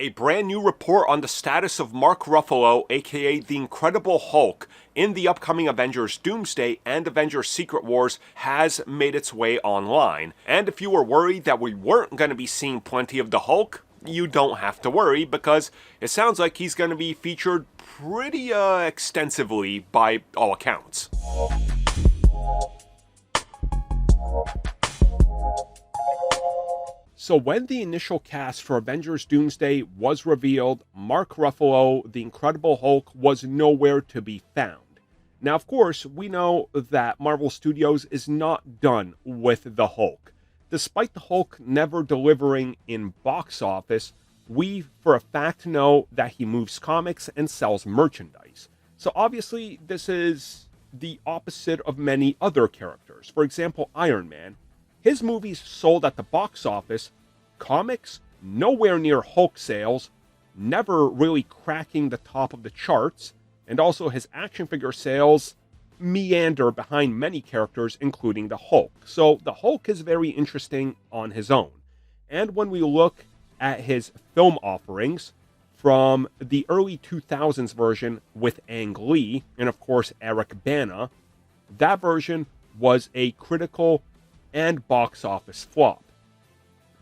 A brand new report on the status of Mark Ruffalo, aka the Incredible Hulk, in the upcoming Avengers Doomsday and Avengers Secret Wars has made its way online. And if you were worried that we weren't going to be seeing plenty of the Hulk, you don't have to worry, because it sounds like he's going to be featured pretty extensively by all accounts. So when the initial cast for Avengers Doomsday was revealed, Mark Ruffalo, the Incredible Hulk, was nowhere to be found. Now, of course, we know that Marvel Studios is not done with the Hulk. Despite the Hulk never delivering in box office, we for a fact know that he moves comics and sells merchandise. So obviously, this is the opposite of many other characters. For example, Iron Man. His movies sold at the box office, comics nowhere near Hulk sales, never really cracking the top of the charts, and also his action figure sales meander behind many characters, including the Hulk. So the Hulk is very interesting on his own. And when we look at his film offerings, from the early 2000s version with Ang Lee, and of course Eric Bana, that version was a critical and box office flop.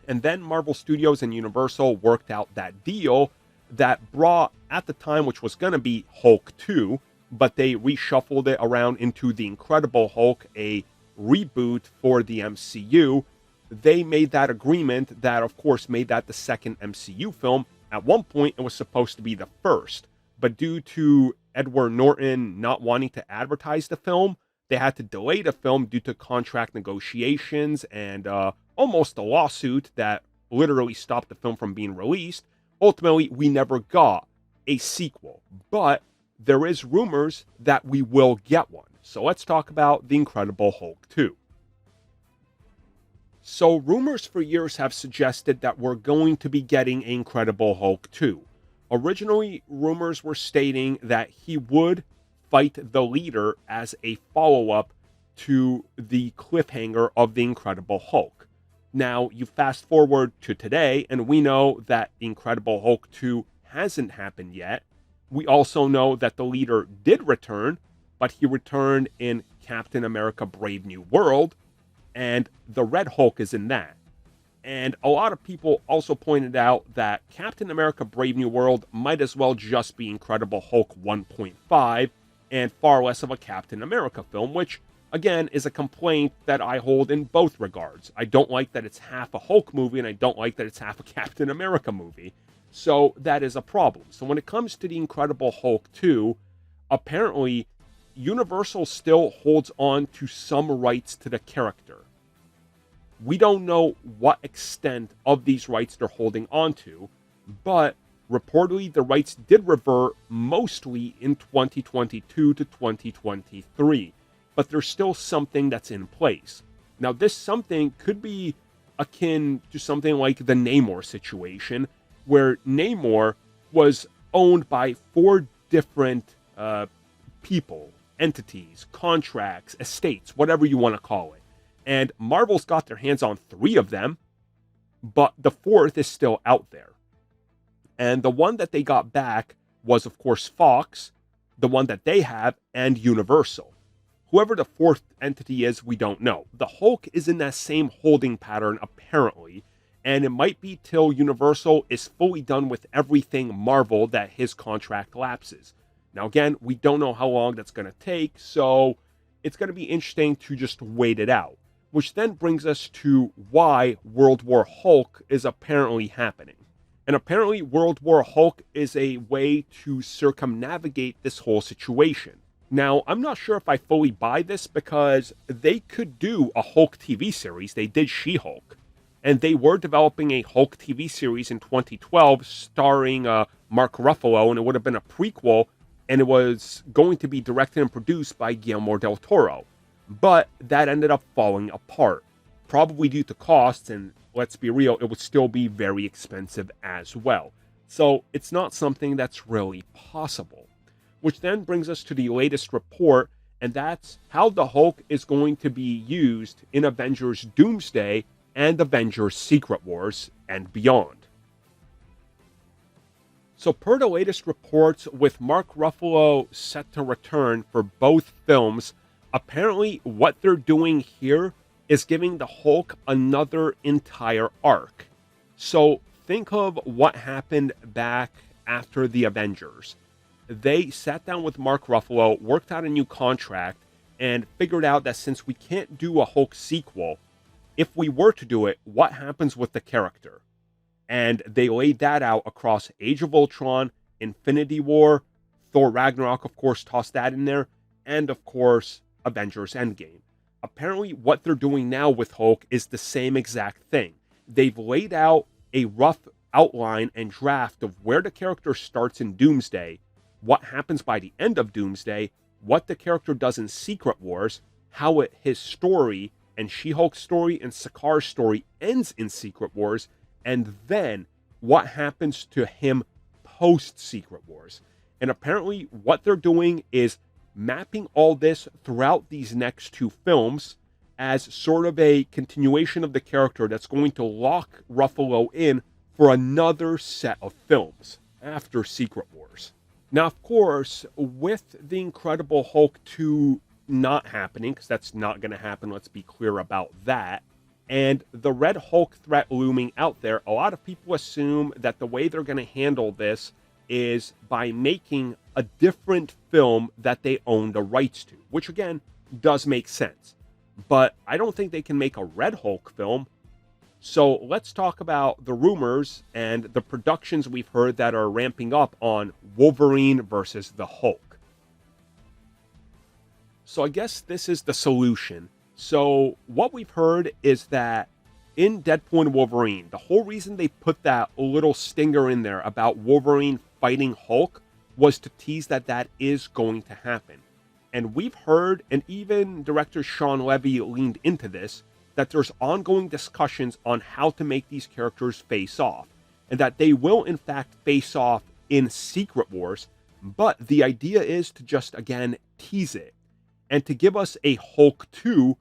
And then Marvel Studios and Universal worked out that deal that brought, at the time, which was going to be Hulk 2, but they reshuffled it around into The Incredible Hulk, a reboot for the MCU. They made that agreement that, of course, made that the second MCU film. At one point, it was supposed to be the first, but due to Edward Norton not wanting to advertise the film, they had to delay the film due to contract negotiations and almost a lawsuit that literally stopped the film from being released. Ultimately, we never got a sequel, but there is rumors that we will get one. So let's talk about The Incredible Hulk 2. So rumors for years have suggested that we're going to be getting Incredible Hulk 2. Originally, rumors were stating that he would fight the leader as a follow-up to the cliffhanger of The Incredible Hulk. Now, you fast forward to today, and we know that The Incredible Hulk 2 hasn't happened yet. We also know that the leader did return, but he returned in Captain America Brave New World, and the Red Hulk is in that. And a lot of people also pointed out that Captain America Brave New World might as well just be Incredible Hulk 1.5 and far less of a Captain America film, which, again, is a complaint that I hold in both regards. I don't like that it's half a Hulk movie, and I don't like that it's half a Captain America movie. So that is a problem. So when it comes to The Incredible Hulk 2, apparently Universal still holds on to some rights to the character. We don't know what extent of these rights they're holding on to, but reportedly the rights did revert mostly in 2022 to 2023, but there's still something that's in place. Now, this something could be akin to something like the Namor situation, where Namor was owned by 4 different people, entities, contracts, estates, whatever you want to call it. And Marvel's got their hands on 3 of them, but the 4th is still out there. And the one that they got back was, of course, Fox, the one that they have, and Universal. Whoever the 4th entity is, we don't know. The Hulk is in that same holding pattern, apparently, and it might be till Universal is fully done with everything Marvel that his contract lapses. Now, again, we don't know how long that's going to take, so it's going to be interesting to just wait it out. Which then brings us to why World War Hulk is apparently happening. And apparently World War Hulk is a way to circumnavigate this whole situation. Now, I'm not sure if I fully buy this, because they could do a Hulk TV series. They did She-Hulk. And they were developing a Hulk TV series in 2012 starring Mark Ruffalo, and it would have been a prequel, and it was going to be directed and produced by Guillermo del Toro. But that ended up falling apart, probably due to costs, and let's be real, it would still be very expensive as well. So it's not something that's really possible. Which then brings us to the latest report, and that's how the Hulk is going to be used in Avengers Doomsday and Avengers Secret Wars and beyond. So, per the latest reports, with Mark Ruffalo set to return for both films, apparently what they're doing here is giving the Hulk another entire arc. So, think of what happened back after the Avengers. They sat down with Mark Ruffalo, worked out a new contract, and figured out that since we can't do a Hulk sequel, if we were to do it, what happens with the character? And they laid that out across Age of Ultron, Infinity War, Thor Ragnarok, of course, tossed that in there, and of course, Avengers Endgame. Apparently, what they're doing now with Hulk is the same exact thing. They've laid out a rough outline and draft of where the character starts in Doomsday, what happens by the end of Doomsday, what the character does in Secret Wars, how his story and She-Hulk's story and Sakaar's story ends in Secret Wars, and then what happens to him post-Secret Wars. And apparently what they're doing is mapping all this throughout these next two films as sort of a continuation of the character that's going to lock Ruffalo in for another set of films after Secret Wars. Now, of course, with the Incredible Hulk 2 not happening, because that's not going to happen, let's be clear about that, and the Red Hulk threat looming out there, a lot of people assume that the way they're going to handle this is by making a different film that they own the rights to, which again, does make sense. But I don't think they can make a Red Hulk film. So let's talk about the rumors and the productions we've heard that are ramping up on Wolverine versus the Hulk. So I guess this is the solution. So what we've heard is that in Deadpool and Wolverine, the whole reason they put that little stinger in there about Wolverine fighting Hulk was to tease that that is going to happen. And we've heard, and even director Sean Levy leaned into this, that there's ongoing discussions on how to make these characters face off, and that they will in fact face off in Secret Wars, but the idea is to just, again, tease it, and to give us a Hulk 2,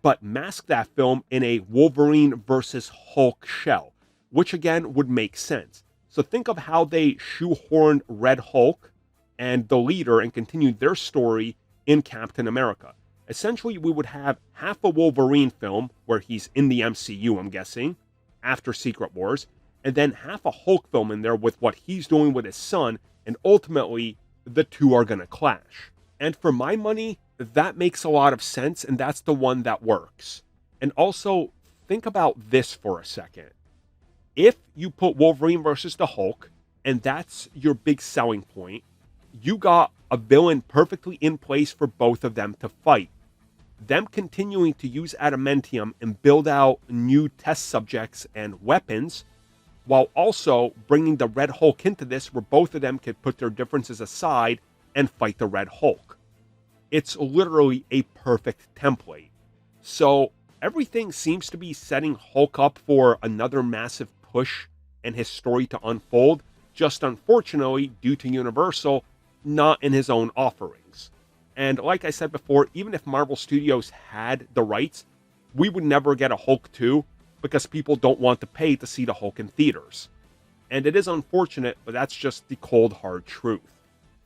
but mask that film in a Wolverine versus Hulk shell, which again would make sense. So think of how they shoehorned Red Hulk and the leader and continued their story in Captain America. Essentially, we would have half a Wolverine film, where he's in the MCU, I'm guessing, after Secret Wars, and then half a Hulk film in there with what he's doing with his son, and ultimately, the two are going to clash. And for my money, that makes a lot of sense, and that's the one that works. And also, think about this for a second. If you put Wolverine versus the Hulk, and that's your big selling point, you got a villain perfectly in place for both of them to fight. Them continuing to use adamantium and build out new test subjects and weapons, while also bringing the Red Hulk into this, where both of them could put their differences aside and fight the Red Hulk. It's literally a perfect template. So everything seems to be setting Hulk up for another massive push and his story to unfold, just unfortunately, due to Universal, not in his own offerings. And like I said before, even if Marvel Studios had the rights, we would never get a Hulk 2 because people don't want to pay to see the Hulk in theaters. And it is unfortunate, but that's just the cold, hard truth.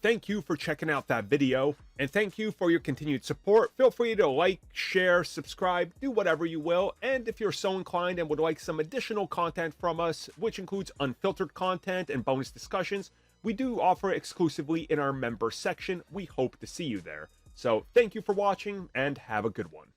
Thank you for checking out that video, and thank you for your continued support. Feel free to like, share, subscribe, do whatever you will, and if you're so inclined and would like some additional content from us, which includes unfiltered content and bonus discussions, we do offer exclusively in our member section. We hope to see you there. So thank you for watching, and have a good one.